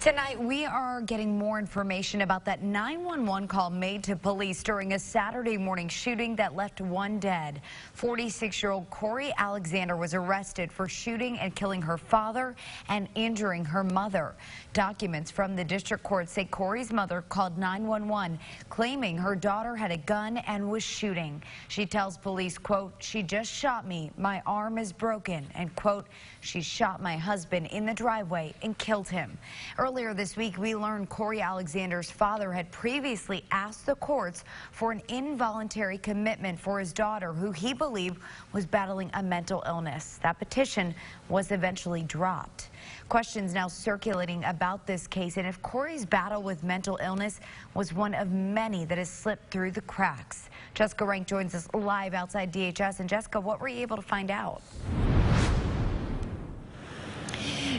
Tonight, we are getting more information about that 911 call made to police during a Saturday morning shooting that left one dead. 46-year-old Corey Alexander was arrested for shooting and killing her father and injuring her mother. Documents from the district court say Corey's mother called 911, claiming her daughter had a gun and was shooting. She tells police, quote, "She just shot me. My arm is broken," and, quote, "She shot my husband in the driveway and killed him." Earlier this week, we learned Corey Alexander's father had previously asked the courts for an involuntary commitment for his daughter, who he believed was battling a mental illness. That petition was eventually dropped. Questions now circulating about this case and if Corey's battle with mental illness was one of many that has slipped through the cracks. Jessica Rank joins us live outside DHS. And Jessica, what were you able to find out?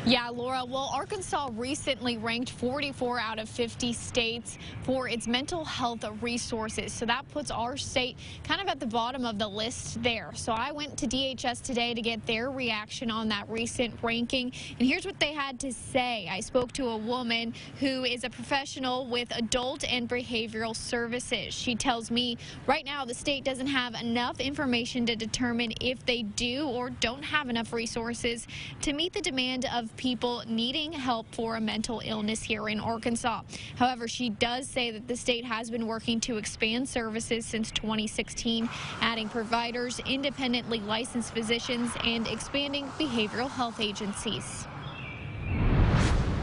Yeah, Laura, well, Arkansas recently ranked 44 out of 50 states for its mental health resources. So that puts our state kind of at the bottom of the list there. So I went to DHS today to get their reaction on that recent ranking. And here's what they had to say. I spoke to a woman who is a professional with adult and behavioral services. She tells me right now the state doesn't have enough information to determine if they do or don't have enough resources to meet the demand of people needing help for a mental illness here in Arkansas. However, she does say that the state has been working to expand services since 2016, adding providers, independently licensed physicians, and expanding behavioral health agencies.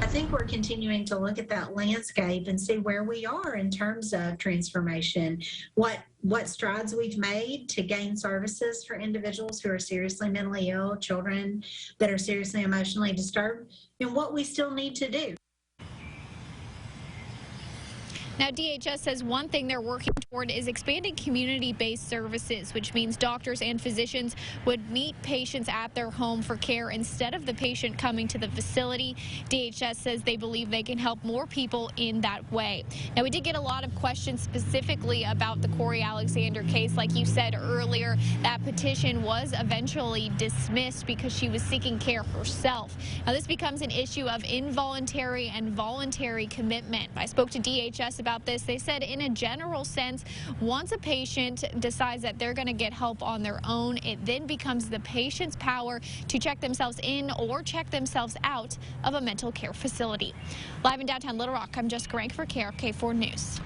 I think we're continuing to look at that landscape and see where we are in terms of transformation, what strides we've made to gain services for individuals who are seriously mentally ill, children that are seriously emotionally disturbed, and what we still need to do. Now, DHS says one thing they're working toward is expanding community-based services, which means doctors and physicians would meet patients at their home for care instead of the patient coming to the facility. DHS says they believe they can help more people in that way. Now, we did get a lot of questions specifically about the Corey Alexander case. Like you said earlier, that petition was eventually dismissed because she was seeking care herself. Now, this becomes an issue of involuntary and voluntary commitment. I spoke to DHS about this. They said in a general sense, once a patient decides that they're going to get help on their own, it then becomes the patient's power to check themselves in or check themselves out of a mental care facility. Live in downtown Little Rock, I'm Jessica Rank for KARK 4 News.